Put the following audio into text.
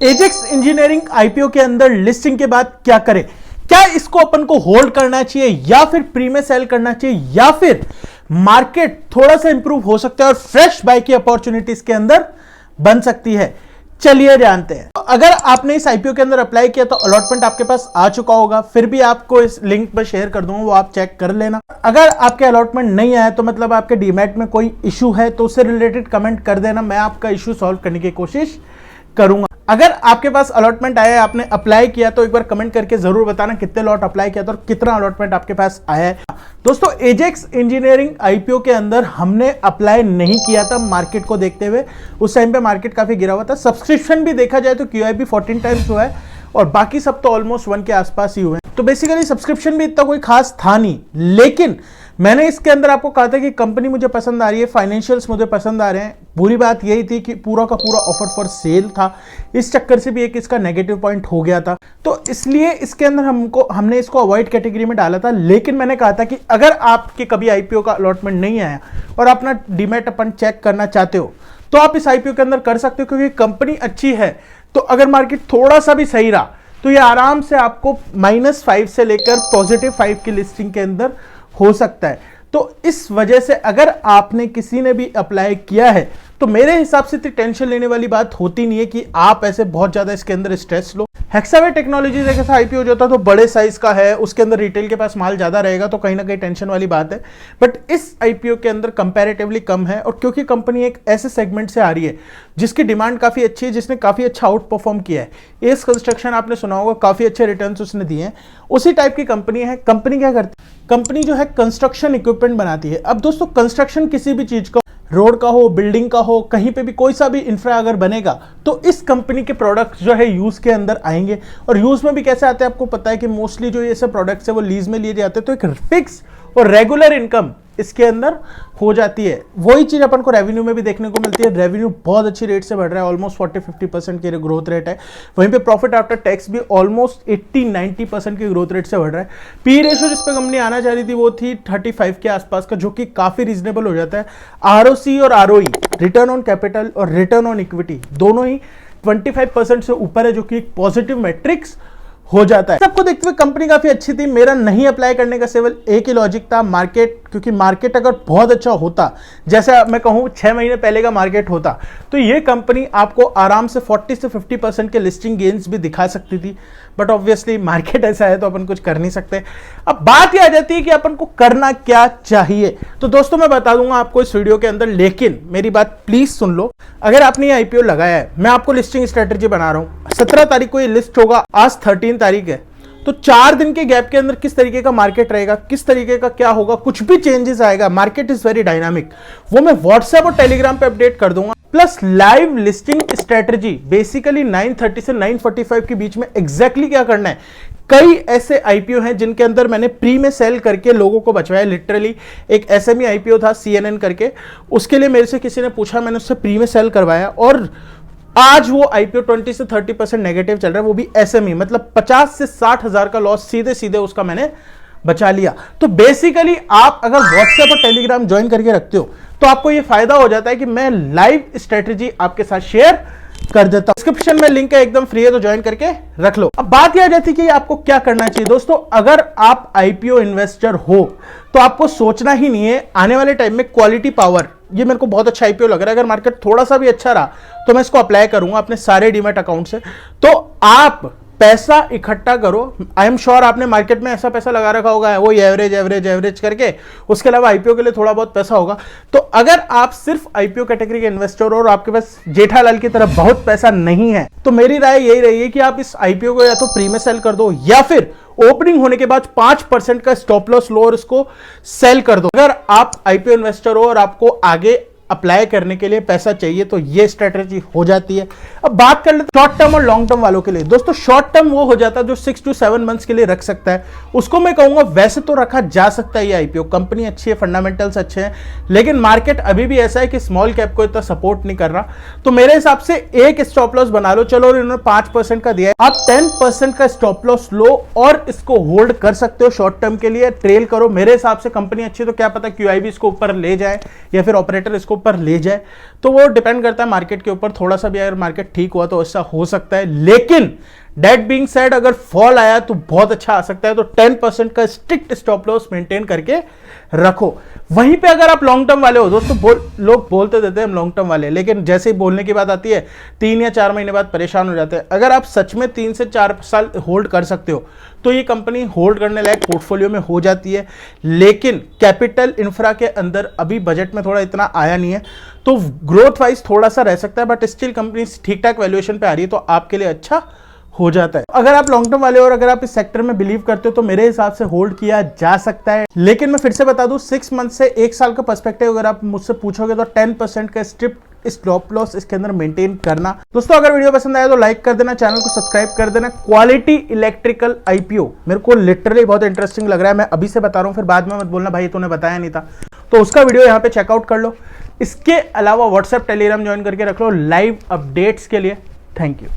Ajax engineering IPO के अंदर listing के बाद क्या करें? क्या इसको अपन को होल्ड करना चाहिए या फिर प्री में सेल करना चाहिए या फिर मार्केट थोड़ा सा इंप्रूव हो सकता है और फ्रेश बाय की अपॉर्चुनिटीज के अंदर बन सकती है? चलिए जानते हैं। अगर आपने इस आईपीओ के अंदर अप्लाई किया तो अलॉटमेंट आपके पास आ चुका होगा, फिर भी आपको इस लिंक पर शेयर कर दूंगा, वो आप चेक कर लेना। अगर आपके अलॉटमेंट नहीं आया तो मतलब आपके डीमैट में कोई इशू है तो उससे रिलेटेड कमेंट कर देना, मैं आपका इशू सॉल्व करने की कोशिश करूंगा। अगर आपके पास अलॉटमेंट आया है, आपने अप्लाई किया तो एक बार कमेंट करके जरूर बताना कितने लॉट अप्लाई किया था और कितना अलॉटमेंट आपके पास आया है। दोस्तों, एजेक्स इंजीनियरिंग आईपीओ के अंदर हमने अप्लाई नहीं किया था मार्केट को देखते हुए। उस टाइम पे मार्केट काफी गिरा हुआ था। सब्सक्रिप्शन भी देखा जाए तो क्यूआईबी 14 टाइम्स हुआ है और बाकी सब तो ऑलमोस्ट 1 के आसपास ही हुए हैं। तो बेसिकली सब्सक्रिप्शन भी इतना कोई खास था नहीं, लेकिन मैंने इसके अंदर आपको कहा था कि कंपनी मुझे पसंद आ रही है, फाइनेंशियल्स मुझे पसंद आ रहे हैं। बुरी बात यही थी कि पूरा का पूरा ऑफर फॉर सेल था, इस चक्कर से भी एक इसका नेगेटिव पॉइंट हो गया था। तो इसलिए इसके अंदर हमने इसको अवॉइड कैटेगरी में डाला था। लेकिन मैंने कहा था कि अगर आपके कभी आईपीओ का अलॉटमेंट नहीं आया और अपना डीमैट अपन चेक करना चाहते हो तो आप इस आईपीओ के अंदर कर सकते हो, क्योंकि कंपनी अच्छी है। तो अगर मार्केट थोड़ा सा भी सही रहा तो ये आराम से आपको -5 से लेकर +5 की लिस्टिंग के अंदर हो सकता है। तो इस वजह से अगर आपने किसी ने भी अप्लाई किया है तो मेरे हिसाब से इतनी टेंशन लेने वाली बात होती नहीं है कि आप ऐसे बहुत ज्यादा इसके अंदर स्ट्रेस लो। हेक्सावे टेक्नोलॉजीज एक ऐसा आईपीओ जो था तो बड़े साइज का है, उसके अंदर रिटेल के पास माल ज्यादा रहेगा तो कहीं ना कहीं टेंशन वाली बात है। बट इस आईपीओ के अंदर कंपैरेटिवली कम है, और क्योंकि कंपनी एक ऐसे सेगमेंट से आ रही है जिसकी डिमांड काफी अच्छी है, जिसने काफी अच्छा आउट परफॉर्म किया है। एस कंस्ट्रक्शन आपने सुना होगा, काफी अच्छे रिटर्न्स उसने दिए हैं, उसी टाइप की कंपनी है। कंपनी क्या करती है? कंपनी जो है कंस्ट्रक्शन इक्विपमेंट बनाती है। अब दोस्तों, कंस्ट्रक्शन किसी भी चीज का, रोड का हो, बिल्डिंग का हो, कहीं पे भी कोई सा भी इंफ्रा अगर बनेगा तो इस कंपनी के प्रोडक्ट्स जो है यूज के अंदर आएंगे। और यूज में भी कैसे आते हैं आपको पता है कि मोस्टली जो ये सब प्रोडक्ट्स है वो लीज में लिए जाते हैं, तो एक फिक्स और रेगुलर इनकम इसके अंदर हो जाती है। वही चीज अपन को रेवेन्यू में भी देखने को मिलती है। रेवेन्यू बहुत अच्छी रेट से बढ़ रहा है, ऑलमोस्ट 40-50% की ग्रोथ रेट है। वहीं पे प्रॉफिट आफ्टर टैक्स भी ऑलमोस्ट 80-90% की ग्रोथ रेट से बढ़ रहा है। पी रेशियो जिस पे कंपनी आना चाह रही थी वो थी 35 के आसपास का, जो कि काफी रीजनेबल हो जाता है। आरओसी और आरओई, रिटर्न ऑन कैपिटल और रिटर्न ऑन इक्विटी, दोनों ही 25% से ऊपर है, जो कि एक पॉजिटिव मैट्रिक्स हो जाता है। सबको देखते हुए कंपनी काफी अच्छी थी। मेरा नहीं अप्लाई करने का केवल एक ही लॉजिक था, मार्केट। क्योंकि मार्केट अगर बहुत अच्छा होता, जैसे मैं कहूं 6 महीने पहले का मार्केट होता, तो ये कंपनी आपको आराम से 40 से 50% के लिस्टिंग गेन्स भी दिखा सकती थी। बट ऑब्वियसली मार्केट ऐसा है तो अपन कुछ कर नहीं सकते। अब बात यह आ जाती है कि अपन को करना क्या चाहिए। तो दोस्तों, मैं बता दूंगा आपको इस वीडियो के अंदर, लेकिन मेरी बात प्लीज सुन लो। अगर आपने ये आईपीओ लगाया है, मैं आपको लिस्टिंग स्ट्रेटेजी बना रहा हूं। 17 तारीख को ये लिस्ट होगा, आज 13 तारीख है, तो 4 दिन के गैप के अंदर किस तरीके का मार्केट रहेगा, किस तरीके का क्या होगा, कुछ भी चेंजेस आएगा। मार्केट इज वेरी डायनामिक, वो मैं व्हाट्सएप और टेलीग्राम पे अपडेट कर दूंगा। Plus live listing strategy, basically 9:30 से 9:45 के बीच में एग्जैक्टली क्या करना है। कई ऐसे आईपीओ हैं जिनके अंदर मैंने प्री में सेल करके लोगों को बचवाया। लिटरली एक एसएमई आईपीओ था CNN करके, उसके लिए मेरे से किसी ने पूछा, मैंने उससे प्री में सेल करवाया और आज वो आईपीओ 20 से 30% नेगेटिव चल रहा है, वो भी एसएमई, मतलब 50 से 60 हजार का लॉस सीधे सीधे उसका मैंने बचा लिया। तो बेसिकली आप अगर व्हाट्सएप और टेलीग्राम ज्वाइन करके रखते हो तो आपको ये फायदा हो जाता है कि मैं लाइव स्ट्रेटेजी आपके साथ शेयर कर देता हूं। डिस्क्रिप्शन में लिंक है, एकदम फ्री है, तो ज्वाइन करके रख लो। अब बात यह आ जाती है कि आपको क्या करना चाहिए। दोस्तों, अगर आप आईपीओ इन्वेस्टर हो तो आपको सोचना ही नहीं है। आने वाले टाइम में क्वालिटी पावर, ये मेरे को बहुत अच्छा आईपीओ लग रहा है। अगर मार्केट थोड़ा सा भी अच्छा रहा तो मैं इसको अप्लाई करूंगा अपने सारे डीमैट अकाउंट से। तो आप पैसा इकट्ठा करो। आई एम श्योर आपने मार्केट में ऐसा पैसा लगा रखा होगा, वो एवरेज एवरेज एवरेज करके, उसके अलावा आईपीओ के लिए थोड़ा बहुत पैसा होगा। तो अगर आप सिर्फ आईपीओ कैटेगरी के इन्वेस्टर हो और आपके पास जेठालाल की तरह बहुत पैसा नहीं है, तो मेरी राय यही रही है कि आप इस आईपीओ को या तो प्री में सेल कर दो या फिर ओपनिंग होने के बाद 5% का स्टॉप लॉस लो और इसको सेल कर दो। अगर आप आईपीओ इन्वेस्टर हो और आपको आगे अप्लाई करने के लिए पैसा चाहिए तो ये स्ट्रेटेजी हो जाती है। अब बात कर लेते शॉर्ट टर्म और लॉन्ग टर्म वालों के लिए। दोस्तों, शॉर्ट टर्म वो हो जाता है जो 6 to 7 मंथ्स के लिए रख सकता है, उसको मैं कहूंगा वैसे तो रखा जा सकता है। ये आईपीओ कंपनी अच्छी है, फंडामेंटल्स अच्छे हैं, लेकिन मार्केट अभी भी ऐसा है कि स्मॉल कैप को इतना सपोर्ट नहीं कर रहा। तो मेरे हिसाब से एक स्टॉप लॉस बना लो। चलो, इन्होंने 5% का दिया है, आप 10% का स्टॉप लॉस लो और इसको होल्ड कर सकते हो। शॉर्ट टर्म के लिए ट्रेल करो। मेरे हिसाब से कंपनी अच्छी, तो क्या पता क्यूआईबी इसको ऊपर ले जाए या फिर ऑपरेटर इसको ऊपर ले जाए, तो वो डिपेंड करता है मार्केट के ऊपर। थोड़ा सा भी अगर मार्केट ठीक हुआ तो ऐसा हो सकता है, लेकिन डेट बीइंग सेड अगर फॉल आया तो बहुत अच्छा आ सकता है। तो 10% का स्ट्रिक्ट स्टॉप लॉस मेंटेन करके रखो। वहीं पे अगर आप लॉन्ग टर्म वाले हो दोस्तों, लोग बोलते देते हैं हम लॉन्ग टर्म वाले, लेकिन जैसे ही बोलने की बात आती है 3 या 4 महीने बाद परेशान हो जाते हैं। अगर आप सच में 3 से 4 साल होल्ड कर सकते हो तो ये कंपनी होल्ड करने लायक पोर्टफोलियो में हो जाती है। लेकिन कैपिटल इंफ्रा के अंदर अभी बजट में थोड़ा इतना आया नहीं है, तो ग्रोथ वाइज थोड़ा सा रह सकता है, बट स्टिल कंपनी ठीक ठाक वैल्यूएशन पे आ रही है, तो आपके लिए अच्छा हो जाता है। अगर आप लॉन्ग टर्म वाले हो और अगर आप इस सेक्टर में बिलीव करते हो तो मेरे हिसाब से होल्ड किया जा सकता है। लेकिन मैं फिर से बता दूं, 6 मंथ से 1 साल का पर्सपेक्टिव अगर आप मुझसे पूछोगे तो 10% का स्ट्रिक्ट स्टॉप लॉस इसके अंदर मेंटेन करना। दोस्तों अगर वीडियो पसंद आया तो लाइक कर देना, चैनल को सब्सक्राइब कर देना। क्वालिटी इलेक्ट्रिकल आईपीओ मेरे को लिटरली बहुत इंटरेस्टिंग लग रहा है, मैं अभी से बता रहा हूं, फिर बाद में मत बोलना भाई तूने बताया नहीं था। तो उसका वीडियो यहां पे चेकआउट कर लो। इसके अलावा व्हाट्सएप टेलीग्राम ज्वाइन करके रख लो लाइव अपडेट्स के लिए। Thank you.